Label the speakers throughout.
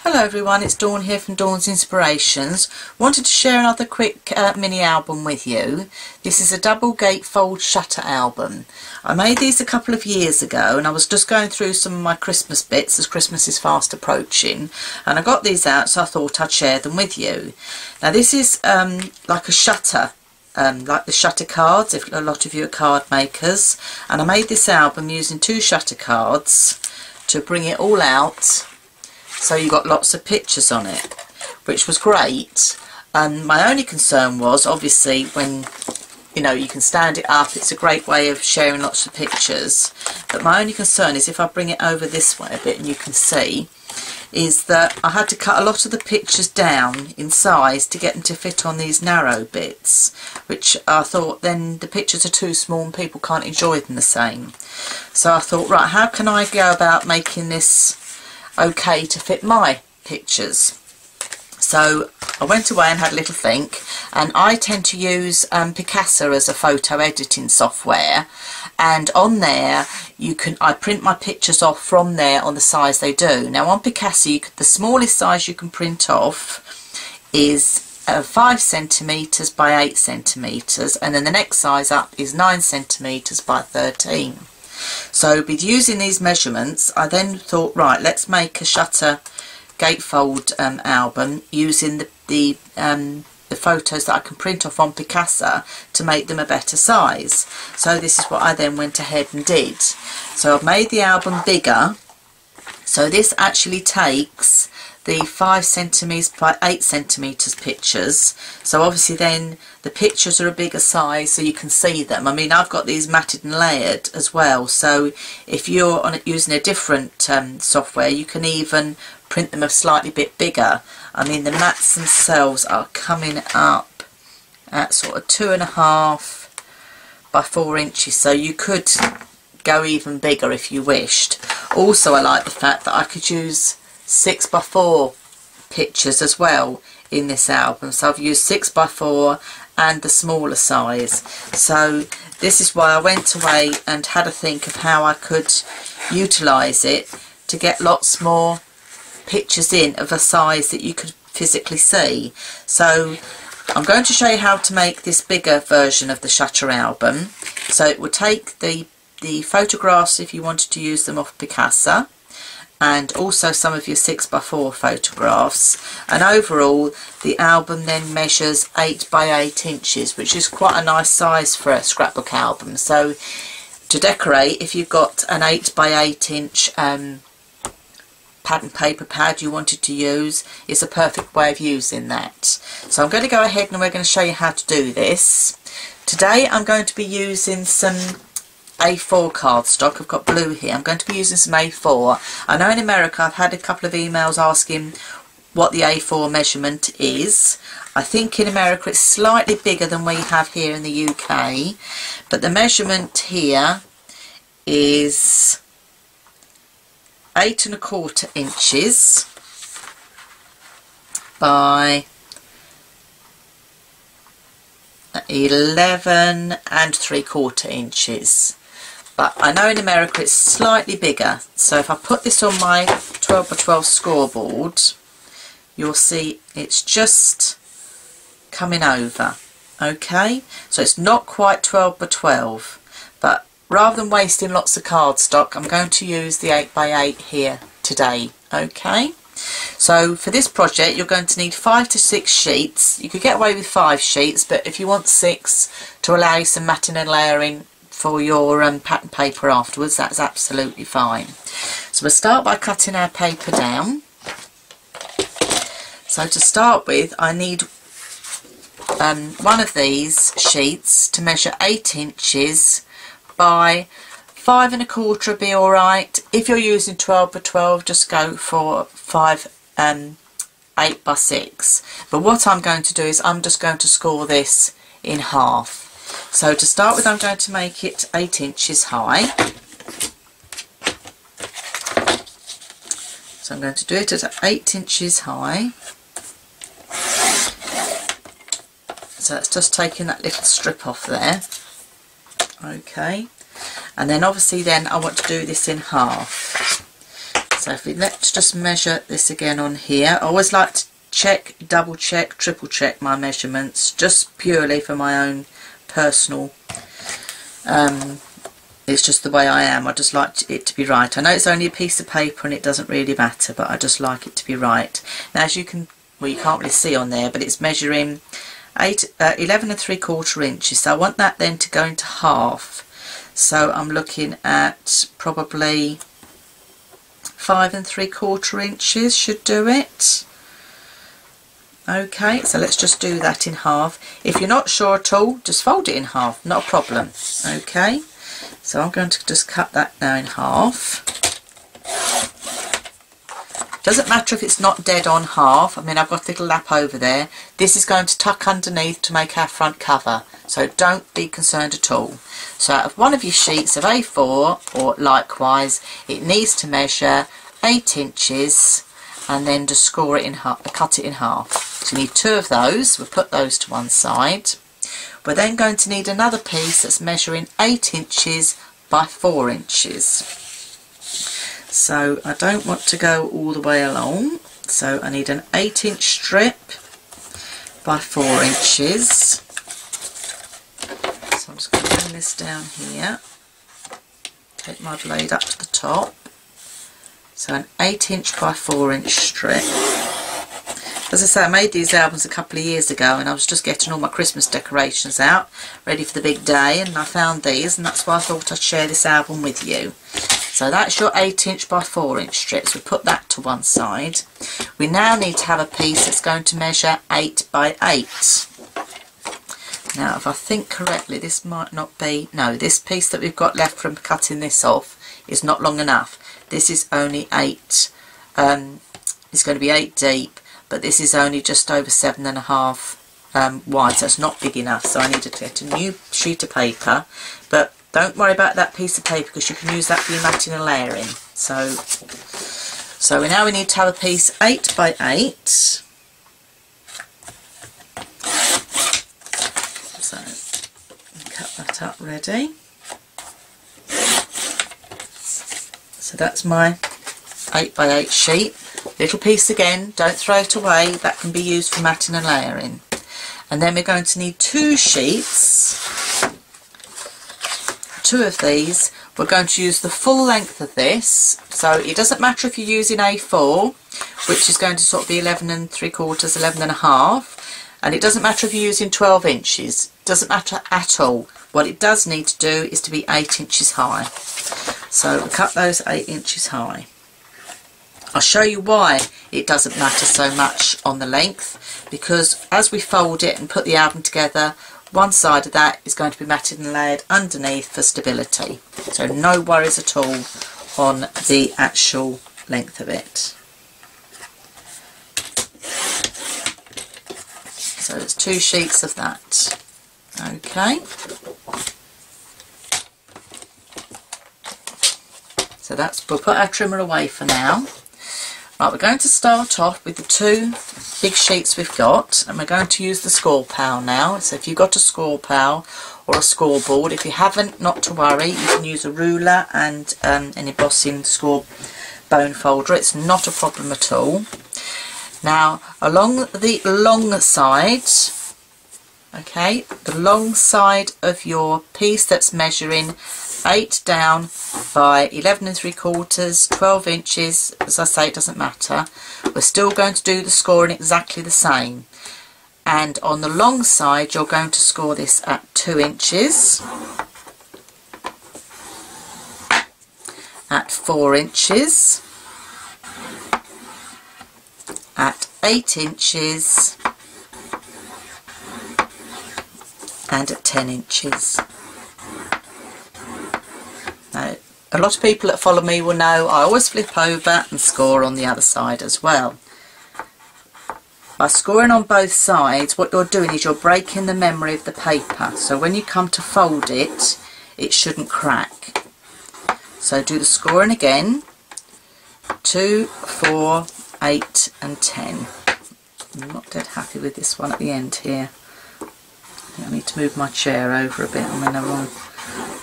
Speaker 1: Hello everyone, it's Dawn here from Dawn's Inspirations. Wanted to share another quick mini album with you. This is a double gatefold shutter album. I made these a couple of years ago and I was just going through some of my Christmas bits as Christmas is fast approaching, and I got these out, so I thought I'd share them with you. Now this is like a shutter, like the shutter cards, if a lot of you are card makers, and I made this album using 2 shutter cards to bring it all out. So you got lots of pictures on it, which was great. And my only concern was, obviously, when you can stand it up, it's a great way of sharing lots of pictures. But my only concern is if I bring it over this way a bit, and you can see, is that I had to cut a lot of the pictures down in size to get them to fit on these narrow bits, which I thought then the pictures are too small and people can't enjoy them the same. So I thought, right, how can I go about making this okay to fit my pictures? So I went away and had a little think, and I tend to use Picasso as a photo editing software, and on there I print my pictures off from there on the size they do. Now on Picasso the smallest size you can print off is 5 centimeters by 8 centimeters, and then the next size up is 9 centimeters by 13. So with using these measurements, I then thought, right, let's make a shutter gatefold album using the photos that I can print off on Picasso to make them a better size. So this is what I then went ahead and did. So I've made the album bigger. So this actually takes the 5 centimeters by 8 centimeters pictures. So obviously then the pictures are a bigger size so you can see them. I mean, I've got these matted and layered as well, so if you're using a different software, you can even print them a slightly bit bigger. I mean, the mats themselves are coming up at sort of 2.5 by 4 inches, so you could go even bigger if you wished. Also, I like the fact that I could use 6 by 4 pictures as well in this album. So I've used 6 by 4 and the smaller size. So this is why I went away and had a think of how I could utilise it to get lots more pictures in of a size that you could physically see. So I'm going to show you how to make this bigger version of the shutter album. So it will take the photographs, if you wanted to use them, off Picasso, and also some of your 6 by 4 photographs, and overall the album then measures 8 by 8 inches, which is quite a nice size for a scrapbook album. So to decorate, if you've got an 8 by 8 inch pad and paper pad you wanted to use, it's a perfect way of using that. So I'm going to go ahead and we're going to show you how to do this. Today I'm going to be using some A4 cardstock. I've got blue here. I'm going to be using some A4. I know in America I've had a couple of emails asking what the A4 measurement is. I think in America it's slightly bigger than we have here in the UK, but the measurement here is 8.25 inches by 11.75 inches. But I know in America it's slightly bigger, so if I put this on my 12 by 12 scoreboard, you'll see it's just coming over. Okay, so it's not quite 12 by 12, but rather than wasting lots of cardstock, I'm going to use the 8 by 8 here today. Okay, so for this project you're going to need 5 to 6 sheets. You could get away with 5 sheets, but if you want 6 to allow you some matting and layering for your pattern paper afterwards, that's absolutely fine. So we'll start by cutting our paper down. So to start with, I need one of these sheets to measure 8 inches by 5.25 would be alright. If you're using 12 by 12, just go for 8 by 6. But what I'm going to do is I'm just going to score this in half. So to start with, I'm going to make it 8 inches high. So I'm going to do it at 8 inches high. So that's just taking that little strip off there. Okay. And then obviously then I want to do this in half. So if we let's just measure this again on here. I always like to check, double check, triple check my measurements, just purely for my own personal, it's just the way I am. I just like it to be right. I know it's only a piece of paper and it doesn't really matter, but I just like it to be right. Now as you can, well, you can't really see on there, but it's measuring 11 3/4 inches, so I want that then to go into half. So I'm looking at probably 5 3/4 inches should do it. Okay, so let's just do that in half. If you're not sure at all, just fold it in half, not a problem. Okay, so I'm going to just cut that now in half. Doesn't matter if it's not dead on half. I mean, I've got a little lap over there. This is going to tuck underneath to make our front cover, so don't be concerned at all. So out of one of your sheets of A4, or likewise, it needs to measure 8 inches, and then just score it in half, cut it in half. So you need 2 of those. We'll put those to one side. We're then going to need another piece that's measuring 8 inches by 4 inches. So I don't want to go all the way along, so I need an 8-inch strip by 4 inches. So I'm just going to bring this down here, take my blade up to the top. So an 8-inch by 4-inch strip. As I say, I made these albums a couple of years ago and I was just getting all my Christmas decorations out, ready for the big day, and I found these, and that's why I thought I'd share this album with you. So that's your 8-inch by 4-inch strips. We put that to one side. We now need to have a piece that's going to measure 8 by 8. Now if I think correctly, this might not be, no, this piece that we've got left from cutting this off is not long enough. This is only 8, it's going to be 8 deep, but this is only just over 7.5 wide, so it's not big enough. So I need to get a new sheet of paper, but don't worry about that piece of paper because you can use that for your matting and layering. So now we need to have a piece 8 by 8. So cut that up ready. So that's my 8 by 8 sheet. Little piece again, don't throw it away, that can be used for matting and layering. And then we're going to need 2 sheets, 2 of these. We're going to use the full length of this, so it doesn't matter if you're using A4, which is going to sort of be 11 3/4, 11 1/2, and it doesn't matter if you're using 12 inches, doesn't matter at all. What it does need to do is to be 8 inches high. So we'll cut those 8 inches high. I'll show you why it doesn't matter so much on the length, because as we fold it and put the album together, one side of that is going to be matted and layered underneath for stability. So no worries at all on the actual length of it. So it's 2 sheets of that. Okay. So that's, we'll put our trimmer away for now. Right, we're going to start off with the 2 big sheets we've got, and we're going to use the score pal now. So if you've got a score pal or a scoreboard, if you haven't, not to worry, you can use a ruler and an embossing score bone folder. It's not a problem at all. Now along the long side, okay, the long side of your piece that's measuring 8 down by 11 3/4, 12 inches, as I say, it doesn't matter. We're still going to do the scoring exactly the same. And on the long side, you're going to score this at 2 inches, at 4 inches, at 8 inches, and at 10 inches. Now, a lot of people that follow me will know I always flip over and score on the other side as well. By scoring on both sides, what you're doing is you're breaking the memory of the paper, so when you come to fold it, it shouldn't crack. So do the scoring again, 2, 4, 8 and 10. I'm not dead happy with this one at the end here. I need to move my chair over a bit, I'm in the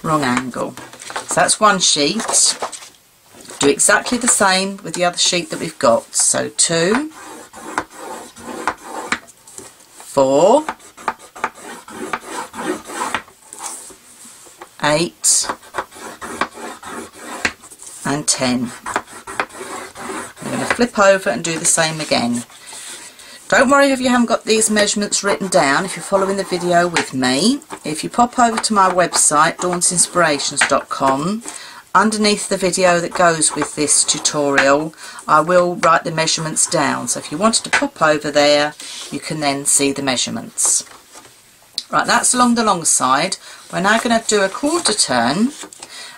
Speaker 1: wrong angle. So that's one sheet. Do do exactly the same with the other sheet that we've got. So 2, 4, 8 and 10. I'm going to flip over and do the same again. Don't worry if you haven't got these measurements written down if you're following the video with me. If you pop over to my website, dawnsinspirations.com, underneath the video that goes with this tutorial, I will write the measurements down. So if you wanted to pop over there, you can then see the measurements. Right, that's along the long side. We're now going to do a quarter turn,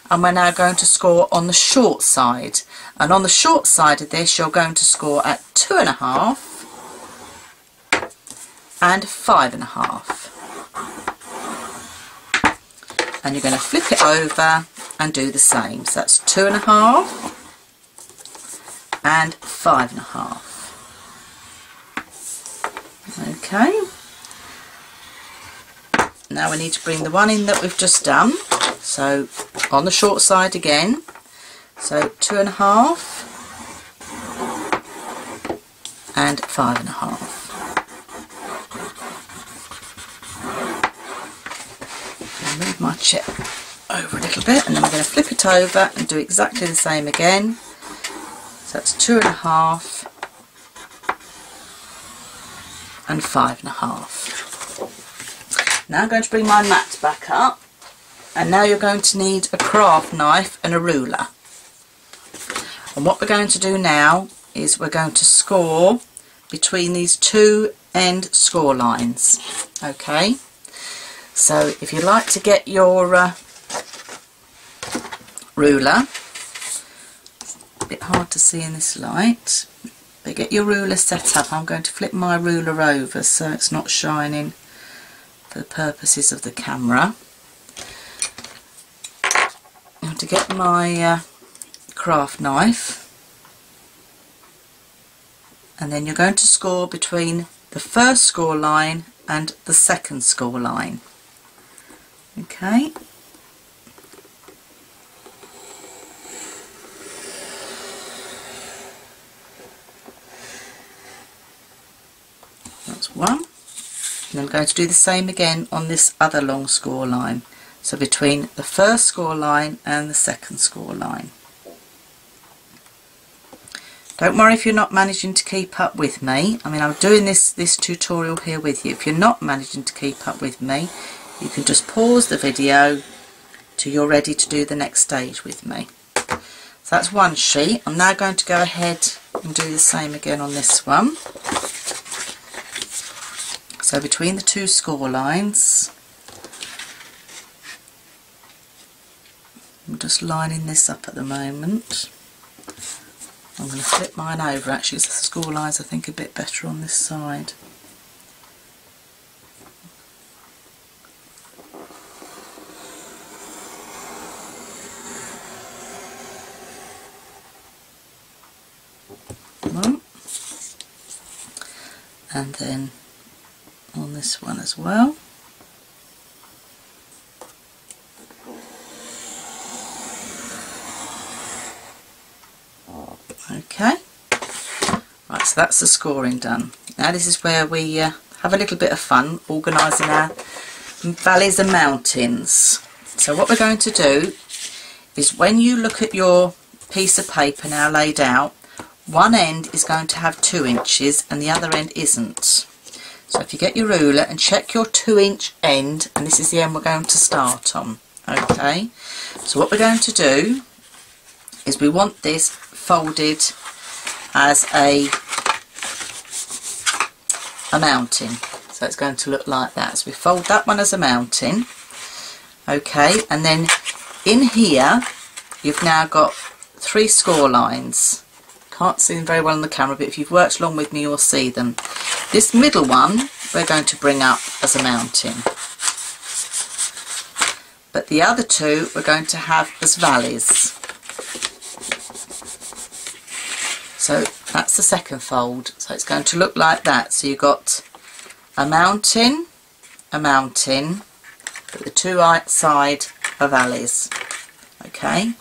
Speaker 1: and we're now going to score on the short side. And on the short side of this, you're going to score at 2.5 and 5.5. And you're going to flip it over and do the same. So that's 2.5 and 5.5. Okay. Now we need to bring the one in that we've just done. So on the short side again. So 2.5 and 5.5. Move my chip over a little bit, and then we're going to flip it over and do exactly the same again. So that's 2.5 and 5.5. Now I'm going to bring my mat back up, and now you're going to need a craft knife and a ruler. And what we're going to do now is we're going to score between these two end score lines. Okay. So if you'd like to get your ruler, a bit hard to see in this light, but get your ruler set up. I'm going to flip my ruler over so it's not shining for the purposes of the camera. Now to get my craft knife, and then you're going to score between the first score line and the second score line. Okay. That's one. And I'm going to do the same again on this other long score line. So between the first score line and the second score line. Don't worry if you're not managing to keep up with me. I mean, I'm doing this tutorial here with you. If you're not managing to keep up with me, you can just pause the video till you're ready to do the next stage with me. So that's one sheet. I'm now going to go ahead and do the same again on this one. So between the two score lines, I'm just lining this up at the moment. I'm going to flip mine over actually, because the score lines I think are a bit better on this side. And then on this one as well. Okay, right, so that's the scoring done. Now this is where we have a little bit of fun organising our valleys and mountains. So what we're going to do is, when you look at your piece of paper now laid out, one end is going to have 2 inches and the other end isn't. So if you get your ruler and check your 2-inch end, and this is the end we're going to start on. Okay, so what we're going to do is we want this folded as a mountain. So it's going to look like that. So we fold that one as a mountain. Okay, and then in here you've now got 3 score lines. Can't see them very well on the camera, but if you've worked along with me you'll see them. This middle one we're going to bring up as a mountain, but the other 2 we're going to have as valleys. So that's the second fold. So it's going to look like that. So you've got a mountain, but the 2 outside are valleys. Okay.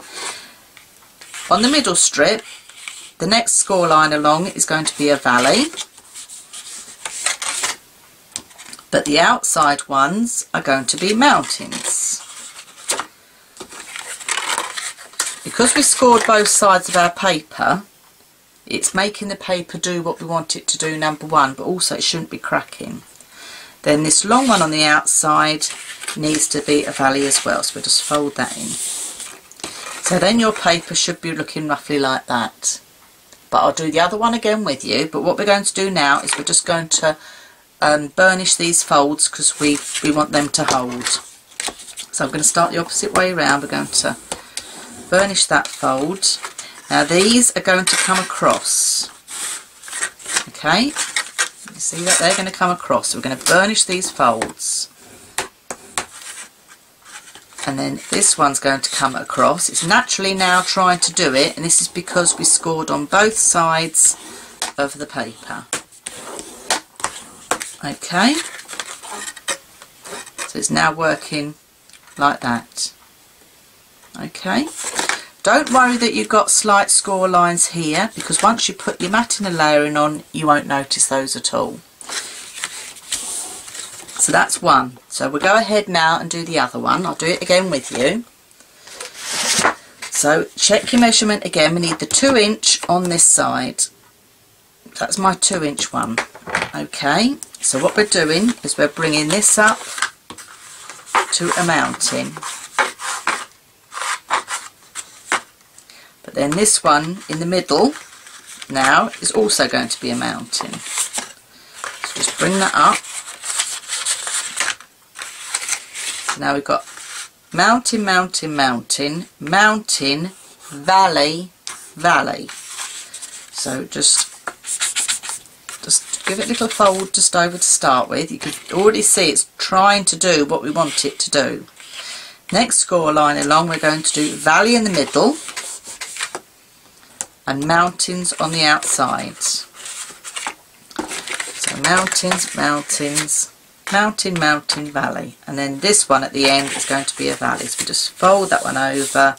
Speaker 1: On the middle strip, the next score line along is going to be a valley, but the outside ones are going to be mountains. Because we scored both sides of our paper, it's making the paper do what we want it to do, number one, but also it shouldn't be cracking. Then this long one on the outside needs to be a valley as well, so we'll just fold that in. So then your paper should be looking roughly like that. But I'll do the other one again with you, but what we're going to do now is we're just going to burnish these folds because we want them to hold. So I'm going to start the opposite way around. We're going to burnish that fold. Now these are going to come across. Okay, you see that they're going to come across. So we're going to burnish these folds. And then this one's going to come across. It's naturally now trying to do it, and this is because we scored on both sides of the paper. Okay, so it's now working like that. Okay, don't worry that you've got slight score lines here, because once you put your matting and layering on, you won't notice those at all. So that's one. So we'll go ahead now and do the other one. I'll do it again with you. So check your measurement again. We need the 2" on this side. That's my 2" one. Okay, so what we're doing is we're bringing this up to a mountain. But then this one in the middle now is also going to be a mountain. So just bring that up. Now we've got mountain, mountain, mountain, mountain, valley, valley. So just give it a little fold just over to start with. You can already see it's trying to do what we want it to do. Next score line along, we're going to do valley in the middle and mountains on the outside. So mountains, mountains, mountain, mountain, valley, and then this one at the end is going to be a valley. So we just fold that one over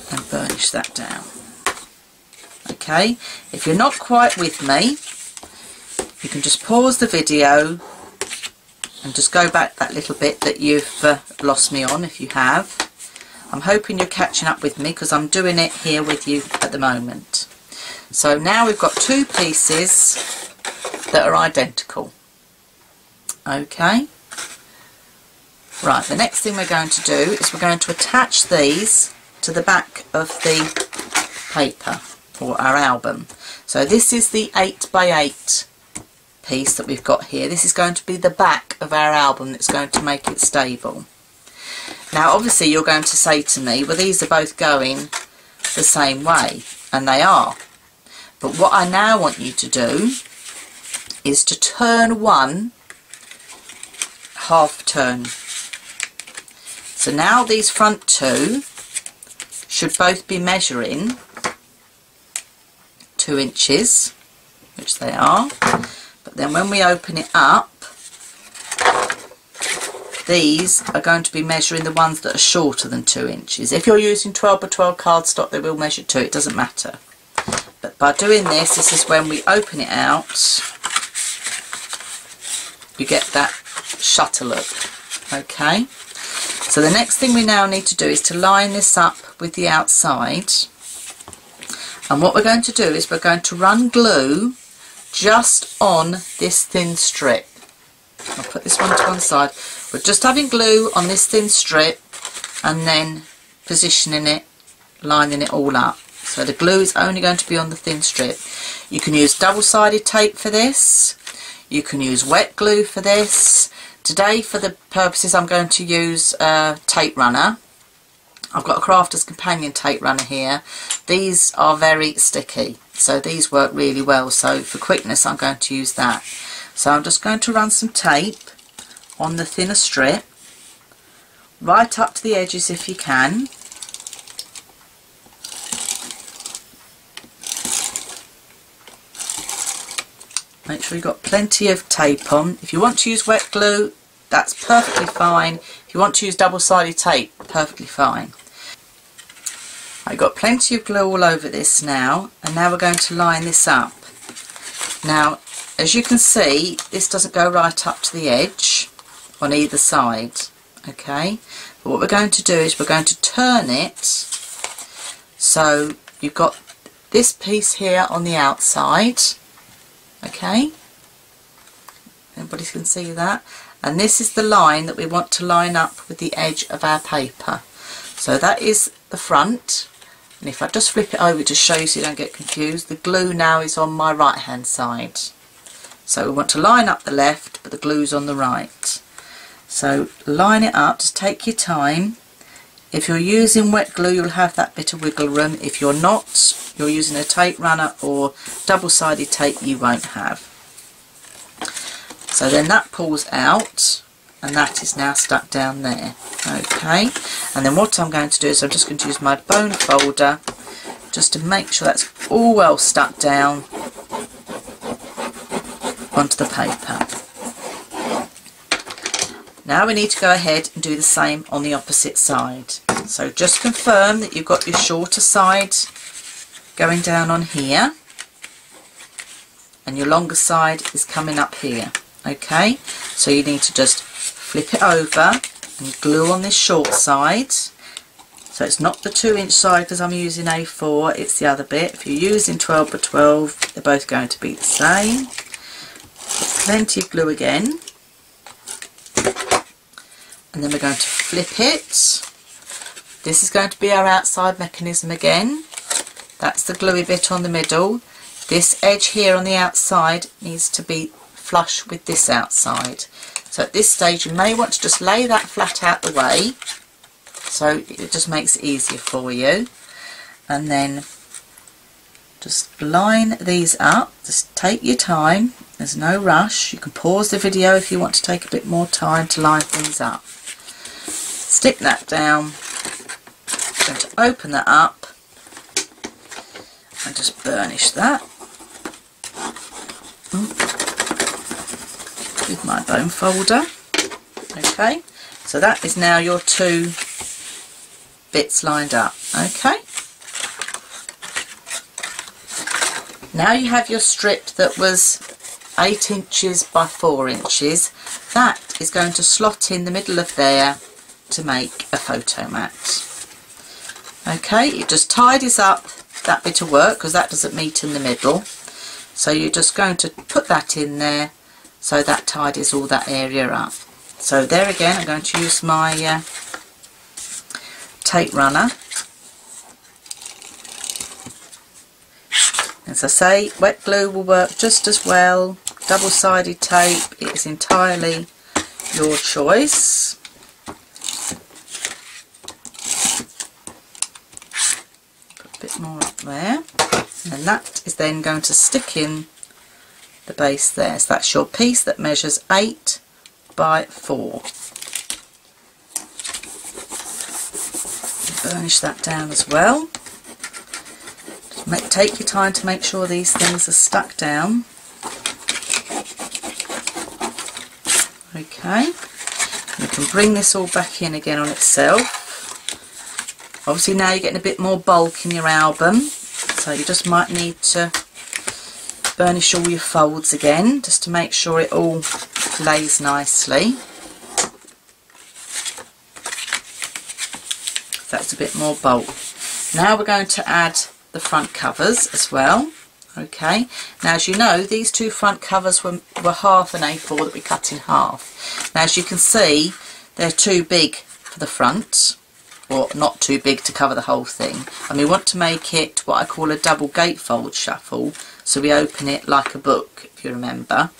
Speaker 1: and burnish that down. Okay, if you're not quite with me, you can just pause the video and just go back that little bit that you've lost me on, if you have. I'm hoping you're catching up with me because I'm doing it here with you at the moment. So now we've got two pieces that are identical. Okay, right, the next thing we're going to do is we're going to attach these to the back of the paper or our album. So this is the 8x8 piece that we've got here. This is going to be the back of our album that's going to make it stable. Now obviously you're going to say to me, well, these are both going the same way, and they are. But what I now want you to do is to turn one half turn. So now these front two should both be measuring 2 inches, which they are, but then when we open it up, these are going to be measuring the ones that are shorter than 2 inches. If you're using 12 by 12 cardstock, they will measure 2, it doesn't matter. But by doing this, this is when we open it out, you get that shutter look. Okay, so the next thing we now need to do is to line this up with the outside, and what we're going to do is we're going to run glue just on this thin strip. I'll put this one to one side. We're just having glue on this thin strip and then positioning it, lining it all up. So the glue is only going to be on the thin strip. You can use double-sided tape for this. You can use wet glue for this. Today, for the purposes, I'm going to use a tape runner. I've got a Crafter's Companion tape runner here. These are very sticky, so these work really well. So for quickness, I'm going to use that. So I'm just going to run some tape on the thinner strip, right up to the edges if you can. Make sure you've got plenty of tape on. If you want to use wet glue, that's perfectly fine. If you want to use double-sided tape, perfectly fine. I've got plenty of glue all over this now, and now we're going to line this up. Now, as you can see, this doesn't go right up to the edge on either side, okay? But what we're going to do is we're going to turn it so you've got this piece here on the outside, okay? Everybody can see that? And this is the line that we want to line up with the edge of our paper. So that is the front. And if I just flip it over to show you so you don't get confused, the glue now is on my right hand side. So we want to line up the left, but the glue's on the right. So line it up, just take your time. If you're using wet glue, you'll have that bit of wiggle room. If you're not, you're using a tape runner or double-sided tape, you won't have. So then that pulls out, and that is now stuck down there. Okay, and then what I'm going to do is I'm just going to use my bone folder just to make sure that's all well stuck down onto the paper. Now we need to go ahead and do the same on the opposite side. So just confirm that you've got your shorter side going down on here and your longer side is coming up here. Okay, so you need to just flip it over and glue on this short side. So it's not the 2-inch side because I'm using A4, it's the other bit. If you're using 12 by 12, they're both going to be the same. Plenty of glue again, and then we're going to flip it. This is going to be our outside mechanism again. That's the gluey bit on the middle. This edge here on the outside needs to be flush with this outside. So at this stage you may want to just lay that flat out the way so it just makes it easier for you, and then just line these up. Just take your time, there's no rush. You can pause the video if you want to take a bit more time to line things up. Stick that down. I'm going to open that up and just burnish that with my bone folder. Okay, so that is now your 2 bits lined up. Okay, now you have your strip that was 8 inches by 4 inches. That is going to slot in the middle of there to make a photomat. Okay, it just tidies up that bit of work because that doesn't meet in the middle. So you're just going to put that in there so that tidies all that area up. So there again, I'm going to use my tape runner. As I say, wet glue will work just as well. Double-sided tape, it is entirely your choice. Put a bit more up there, and that is then going to stick in the base there. So that's your piece that measures 8 by 4. Burnish that down as well. Just take your time to make sure these things are stuck down. Okay, you can bring this all back in again on itself. Obviously now you're getting a bit more bulk in your album, so you just might need to burnish all your folds again just to make sure it all lays nicely. That's a bit more bulk. Now we're going to add the front covers as well. Okay, now as you know, these 2 front covers were half an A4 that we cut in half. Now as you can see, they're too big for the front, or not too big to cover the whole thing, and we want to make it what I call a double gatefold shuffle, so we open it like a book, if you remember.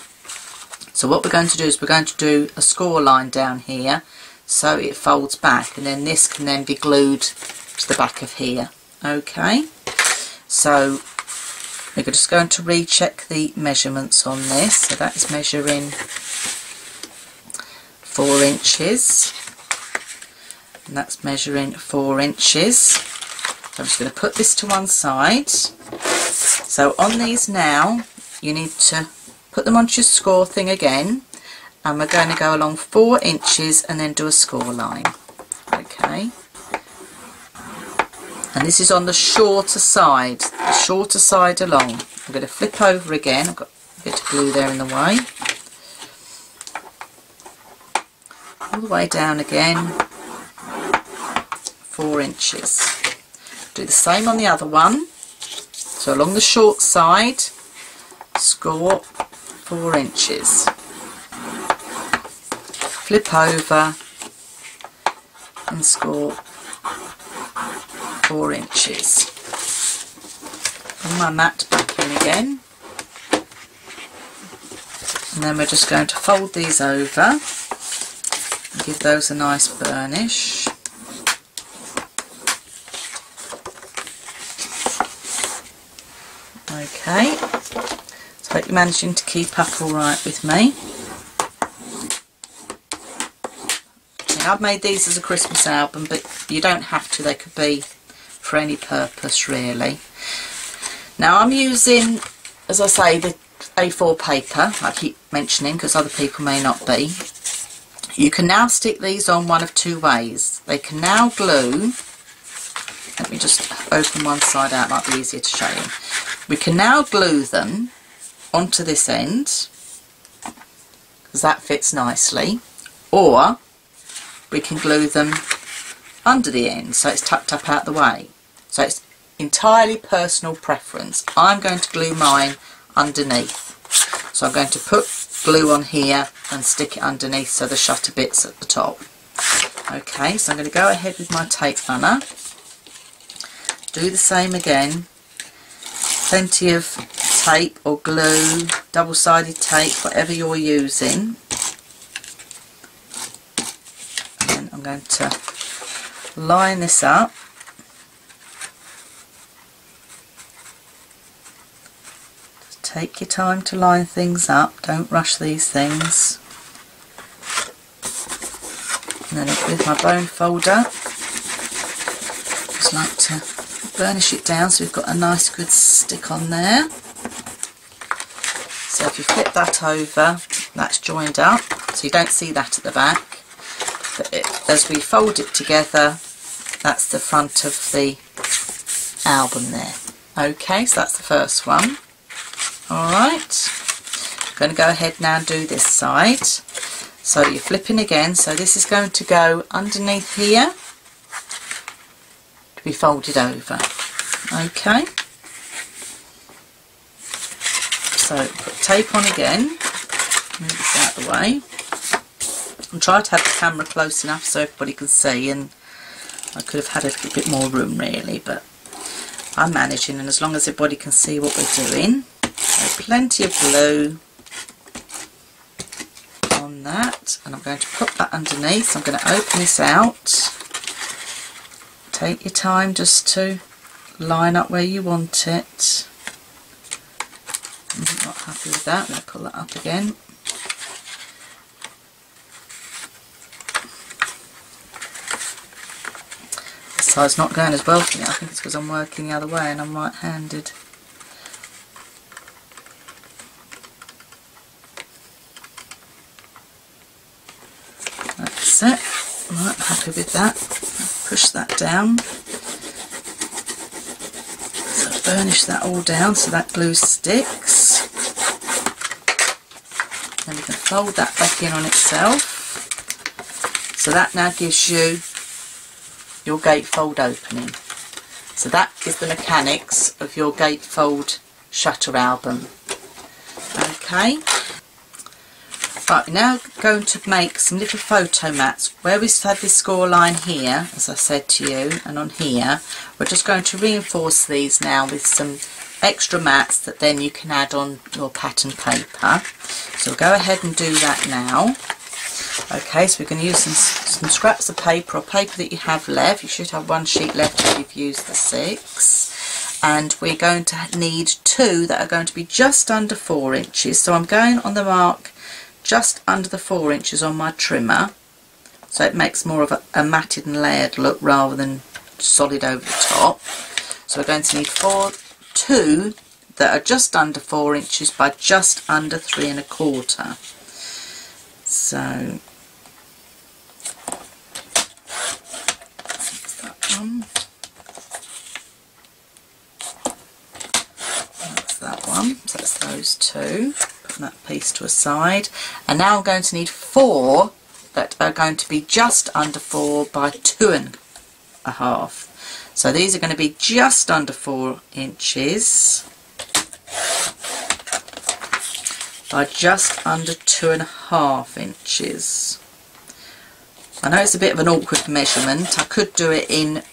Speaker 1: So what we're going to do is we're going to do a score line down here so it folds back, and then this can then be glued to the back of here. Okay, so we're just going to recheck the measurements on this. So that is measuring 4 inches, and that's measuring 4 inches. So I'm just going to put this to one side. So on these now, you need to put them onto your score thing again, and we're going to go along 4 inches and then do a score line. Okay, And this is on the shorter side along. I'm going to flip over again. I've got a bit of glue there in the way. All the way down again, 4 inches. Do the same on the other one. So along the short side, score 4 inches. Flip over and score 4 inches. Bring my mat back in again. And then we're just going to fold these over and give those a nice burnish. Okay, so I hope you're managing to keep up all right with me. Now, I've made these as a Christmas album, but you don't have to, they could be for any purpose really. Now I'm using, as I say, the A4 paper, I keep mentioning because other people may not be. You can now stick these on one of 2 ways. They can now glue, let me just open one side out, might be easier to show you. We can now glue them onto this end, because that fits nicely, or we can glue them under the end so it's tucked up out the way. So it's entirely personal preference. I'm going to glue mine underneath. So I'm going to put glue on here and stick it underneath so the shutter bit's at the top. Okay, so I'm going to go ahead with my tape runner. Do the same again. Plenty of tape or glue, double-sided tape, whatever you're using. And then I'm going to line this up. Just take your time to line things up, don't rush these things. And then with my bone folder, just like to burnish it down so we've got a nice good stick on there. So if you flip that over, that's joined up, so you don't see that at the back. But as we fold it together, that's the front of the album there. Okay, so that's the first one. Alright, I'm going to go ahead now and do this side. So you're flipping again, so this is going to go underneath here to be folded over. Okay, so put tape on again, move this out of the way, and try to have the camera close enough so everybody can see, and I could have had a little bit more room really, but I'm managing, and as long as everybody can see what we're doing. So plenty of glue on that, and I'm going to put that underneath. So I'm going to open this out. Take your time just to line up where you want it. I'm not happy with that. I'm going to pull that up again. This side's not going as well for me. I think it's because I'm working the other way and I'm right-handed. That's it. Right, I'm happy with that. Push that down. So burnish that all down so that glue sticks. Then we can fold that back in on itself. So that now gives you your gatefold opening. So that is the mechanics of your gatefold shutter album. Okay. Right, we're now going to make some little photo mats. Where we've had this score line here, as I said to you, and on here, we're just going to reinforce these now with some extra mats that then you can add on your pattern paper. So we'll go ahead and do that now. Okay, so we're going to use some scraps of paper or paper that you have left. You should have one sheet left if you've used the 6. And we're going to need 2 that are going to be just under 4 inches. So I'm going on the mark just under the 4 inches on my trimmer, so it makes more of a matted and layered look rather than solid over the top. So we're going to need 2 that are just under 4 inches by just under 3 1/4. So that's that one. those two. Put that piece to a side. And now I'm going to need 4 that are going to be just under 4 by 2.5. So these are going to be just under 4 inches by just under 2.5 inches. I know it's a bit of an awkward measurement. I could do it in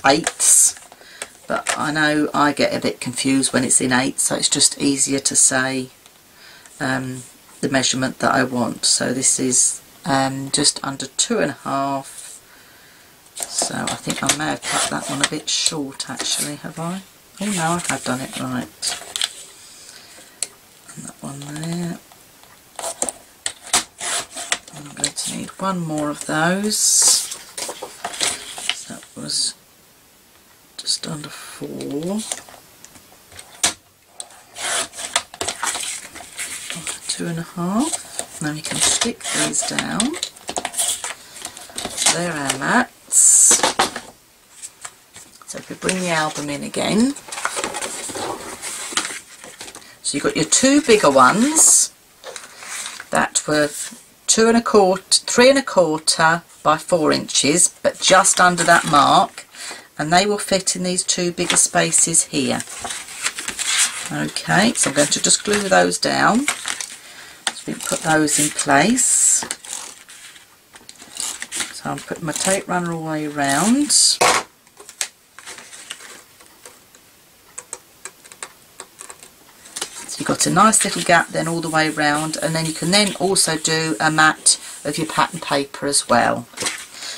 Speaker 1: 8ths, but I know I get a bit confused when it's in 8ths, so it's just easier to say the measurement that I want. So this is just under 2.5. So I think I may have cut that one a bit short actually, have I? Oh no, I have done it right. And that one there. And I'm going to need 1 more of those. So that was just under 4. 2.5. Now we can stick these down. There our mats. So if we bring the album in again, so you've got your 2 bigger ones that were 3.25 by 4 inches, but just under that mark, and they will fit in these 2 bigger spaces here. Okay, so I'm going to just glue those down. So we put those in place. So I'm putting my tape runner all the way around. So you've got a nice little gap then all the way around, and then you can then also do a mat of your pattern paper as well.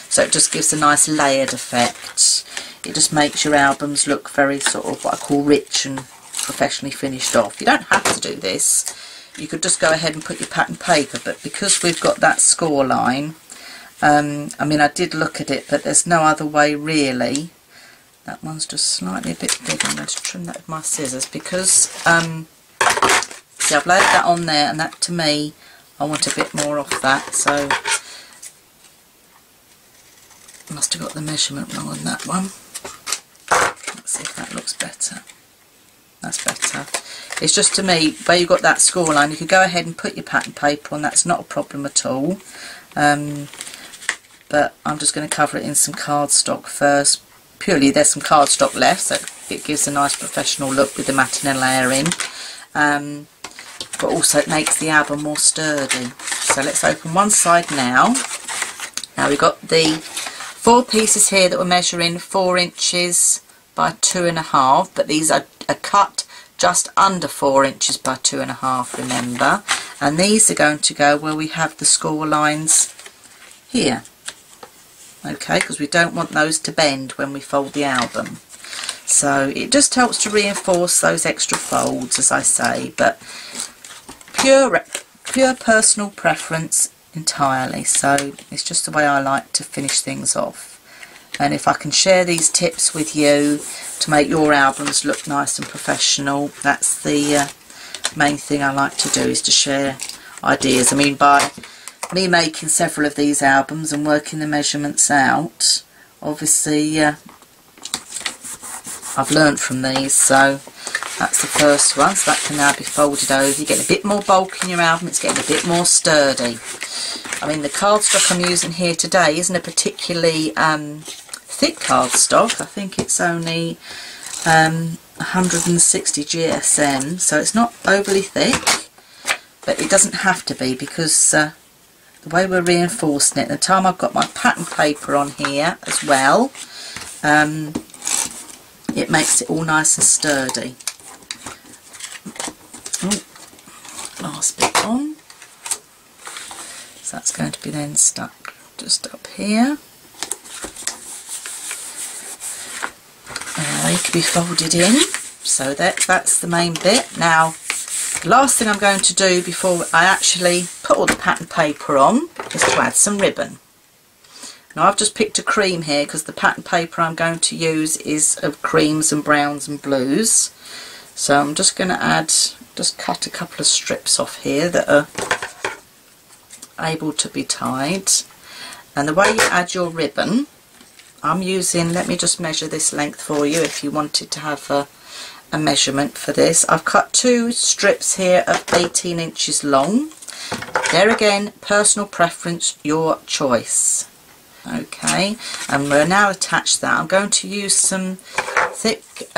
Speaker 1: So it just gives a nice layered effect. It just makes your albums look very sort of what I call rich and professionally finished off. You don't have to do this. You could just go ahead and put your pattern paper, but because we've got that score line, I mean, I did look at it, but there's no other way really. That one's just slightly a bit big. I'm going to trim that with my scissors because, see, I've laid that on there, and that to me, I want a bit more off that, so I must have got the measurement wrong on that one. Let's see if that looks better. That's better. It's just to me, where you've got that score line, you could go ahead and put your pattern paper on, that's not a problem at all. But I'm just going to cover it in some cardstock first. Purely there's some cardstock left, so it gives a nice professional look with the matting and layering. But also it makes the album more sturdy. So let's open one side now. Now we've got the 4 pieces here that we're measuring 4 inches by 2.5, but these are cut just under 4 inches by 2.5, remember. And these are going to go where we have the score lines here. Okay, because we don't want those to bend when we fold the album. So it just helps to reinforce those extra folds, as I say, but pure personal preference entirely. So it's just the way I like to finish things off. And if I can share these tips with you to make your albums look nice and professional, that's the main thing I like to do, is to share ideas. I mean, by me making several of these albums and working the measurements out, obviously I've learnt from these. So that's the first one, so that can now be folded over. You get a bit more bulk in your album, it's getting a bit more sturdy. I mean, the cardstock I'm using here today isn't a particularly thick cardstock. I think it's only 160 GSM, so it's not overly thick, but it doesn't have to be, because the way we're reinforcing it, the time I've got my pattern paper on here as well, it makes it all nice and sturdy. Oh, last bit on. So that's going to be then stuck just up here. They can be folded in. So that's the main bit. Now, the last thing I'm going to do before I actually put all the pattern paper on is to add some ribbon. Now I've just picked a cream here because the pattern paper I'm going to use is of creams and browns and blues. So I'm just going to just cut a couple of strips off here that are able to be tied. And the way you add your ribbon, I'm using, let me just measure this length for you if you wanted to have a measurement for this. I've cut 2 strips here of 18 inches long. There again, personal preference, your choice. Okay, and we'll now attach that. I'm going to use some thick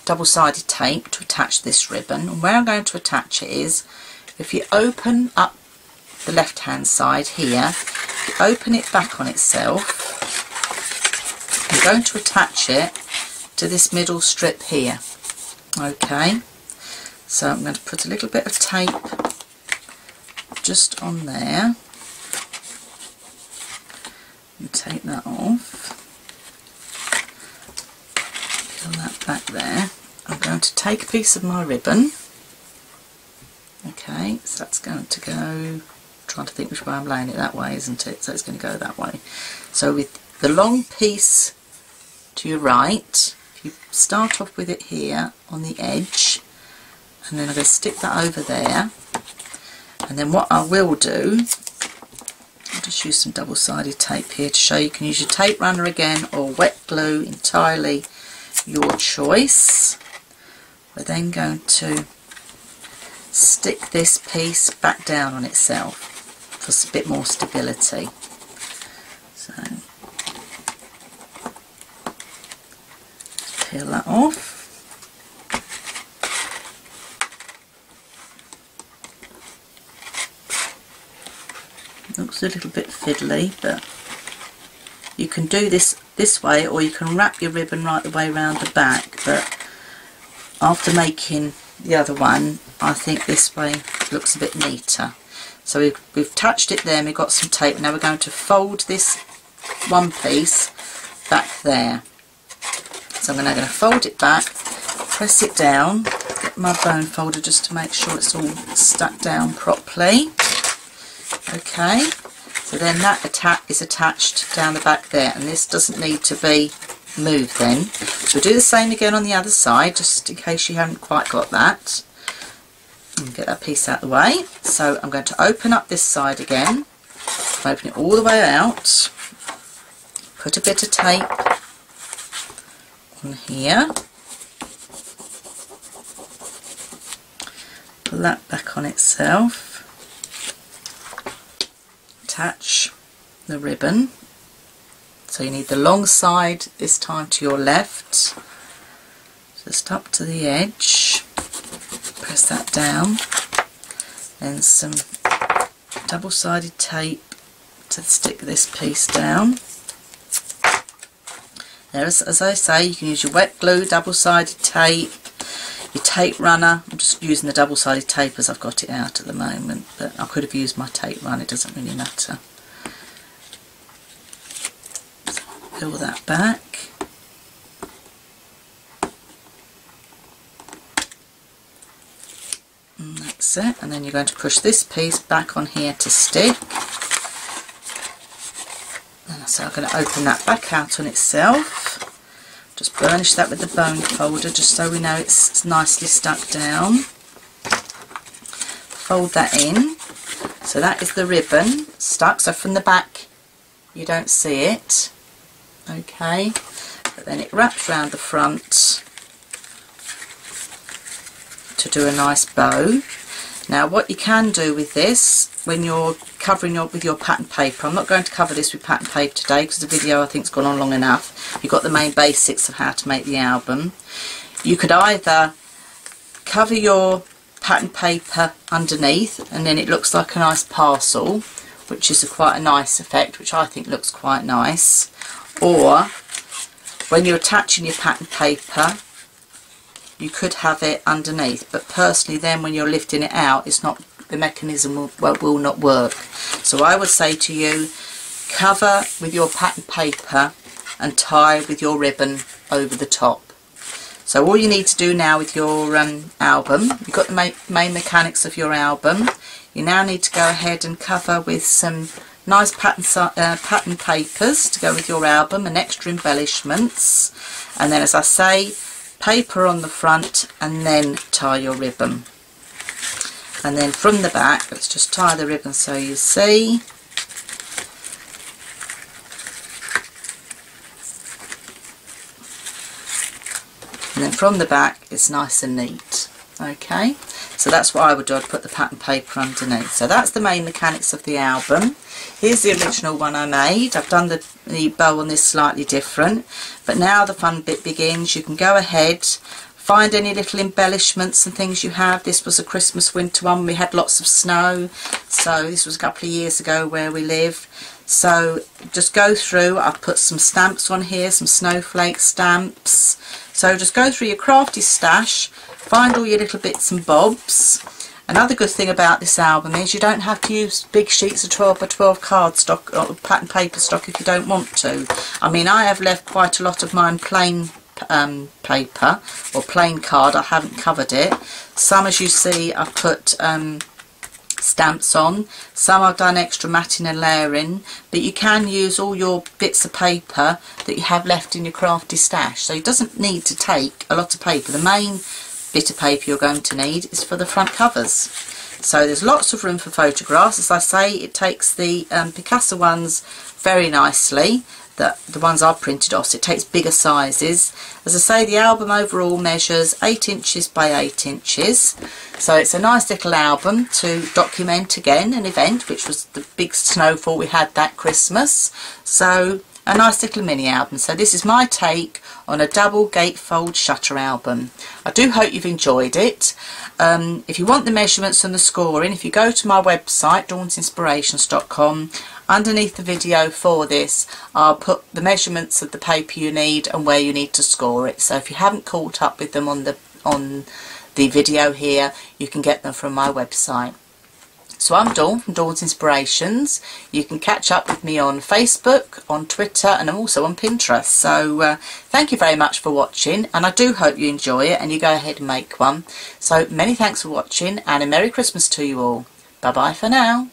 Speaker 1: double-sided tape to attach this ribbon, and where I'm going to attach it is, if you open up the left hand side here, if you open it back on itself, I'm going to attach it to this middle strip here. Okay, so I'm going to put a little bit of tape just on there and take that off, peel that back there. I'm going to take a piece of my ribbon. Okay, so that's going to go, trying to think which way I'm laying it, that way, isn't it? So it's going to go that way. So with the long piece to your right, if you start off with it here on the edge, and then I'm going to stick that over there, and then what I will do, I'll just use some double-sided tape here to show you can use your tape runner again or wet glue, entirely your choice. We're then going to stick this piece back down on itself for a bit more stability. So peel that off. Looks a little bit fiddly, but you can do this way, or you can wrap your ribbon right the way around the back, but after making the other one, I think this way looks a bit neater. So we've attached it there and we've got some tape. Now we're going to fold this one piece back there. So I'm now going to fold it back, press it down, get my bone folder just to make sure it's all stuck down properly. Okay, so then that is attached down the back there, and this doesn't need to be moved then. So we'll do the same again on the other side, just in case you haven't quite got that. And get that piece out of the way. So I'm going to open up this side again, open it all the way out, put a bit of tape on here, pull that back on itself, attach the ribbon. So you need the long side this time to your left, just up to the edge, press that down, then some double-sided tape to stick this piece down. There, as I say, you can use your wet glue, double-sided tape, your tape runner. I'm just using the double-sided tape as I've got it out at the moment, but I could have used my tape runner, it doesn't really matter. So peel that back. And that's it, and then you're going to push this piece back on here to stick. And so I'm going to open that back out on itself. Just burnish that with the bone folder just so we know it's nicely stuck down. Fold that in. So that is the ribbon stuck, so from the back you don't see it. Okay, but then it wraps around the front to do a nice bow. Now what you can do with this, when you're covering with your pattern paper, I'm not going to cover this with pattern paper today because the video I think has gone on long enough. You've got the main basics of how to make the album. You could either cover your pattern paper underneath and then it looks like a nice parcel, which is quite a nice effect, which I think looks quite nice. Or when you're attaching your pattern paper, you could have it underneath, but personally then when you're lifting it out, it's not, the mechanism will not work. So I would say to you, cover with your pattern paper and tie with your ribbon over the top. So all you need to do now with your album, you've got the main mechanics of your album. You now need to go ahead and cover with some nice pattern papers to go with your album and extra embellishments. And then, as I say, paper on the front and then tie your ribbon. And then from the back, let's just tie the ribbon so you see. and then from the back it's nice and neat. Okay, so that's what I would do. I'd put the pattern paper underneath. So that's the main mechanics of the album. Here's the original one I made. I've done the bow on this slightly different, but now the fun bit begins. You can go ahead, find any little embellishments and things you have. This was a Christmas winter one. We had lots of snow, so this was a couple of years ago where we live. So just go through. I've put some stamps on here, some snowflake stamps. So just go through your crafty stash, find all your little bits and bobs. Another good thing about this album is you don't have to use big sheets of 12 by 12 cardstock or pattern paper stock if you don't want to. I mean, I have left quite a lot of mine plain paper or plain card. I haven't covered it. Some, as you see, I've put stamps on. Some I've done extra matting and layering, but you can use all your bits of paper that you have left in your crafty stash. So it doesn't need to take a lot of paper. The main bit of paper you're going to need is for the front covers. So there's lots of room for photographs. As I say, it takes the Picasso ones very nicely, the ones I've printed off, so it takes bigger sizes. As I say, the album overall measures 8 inches by 8 inches, so it's a nice little album to document again an event, which was the big snowfall we had that Christmas. So a nice little mini album. So this is my take on a double gatefold shutter album. I do hope you've enjoyed it. If you want the measurements and the scoring, if you go to my website dawnsinspirations.com, underneath the video for this I'll put the measurements of the paper you need and where you need to score it. So if you haven't caught up with them on the video here, you can get them from my website. So I'm Dawn from Dawn's Inspirations. You can catch up with me on Facebook, on Twitter, and I'm also on Pinterest. So thank you very much for watching, and I do hope you enjoy it and you go ahead and make one. So many thanks for watching, and a Merry Christmas to you all. Bye bye for now.